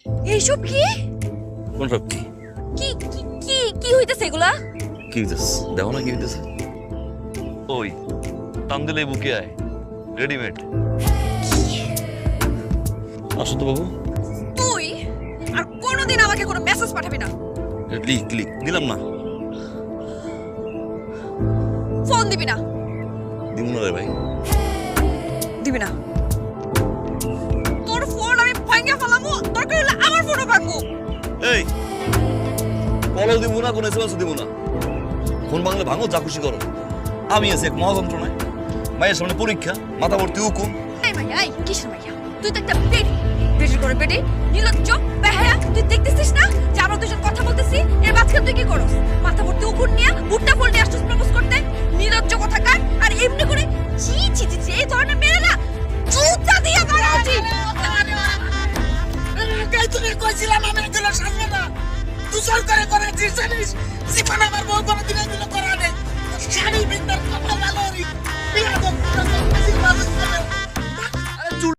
এইসব কি কোন সব কি কি কি কি কি হইতেছে এগুলা? কি হইতেছে দেখো না কি হইতেছে। ওই টান দিলে বুকে আয় রেডিমেড। আসো তো বাবু। তুই আর কোনোদিন আমাকে কোনো মেসেজ পাঠাবি না। লিখ লিখ দিলাম না। ফোন দিবি না। দিব না রে ভাই। দিবি না। তোর ফোন আমি ভাঙিয়ে ফেলামু, দরকার হলে আমার ফোনও ভাঙবো। এই কলও দিব না, কোনো এসএমএস দিব না। ফোন ভাঙলে ভাঙো, যা খুশি করো। আমি আছি এক মহাযন্ত্রণায়। মায়ের সামনে পরীক্ষা, মাথা ভর্তি হুকুম। এই মাইয়া, এই কিসের মাইয়া? তুই তো একটা বেটি, বেটির করে বেটি, নির্লজ্জ বেহায়া। তুই দেখতেছিস না যে আমরা দুজন কথা বলতেছি? এর মাঝখানে তুই কি করস? মাথা ভর্তি উকুন নিয়ে ভুট্টা ফুল নিয়ে আসছিস প্রপোজ করতে? নির্লজ্জ কোথাকার। আর এমনি করে ছি ছি ছি, এই ধরনের মেয়ে না জুতা দিয়ে মারা উচিত। তুমি কইছিলাম আমি এগুলো সামনে না, তুই সরকারে করেছিস জানিস? জীবন আমার বউ কোনো দিন এগুলো করা নেই। শাড়ি বিন্দার কপাল ভালো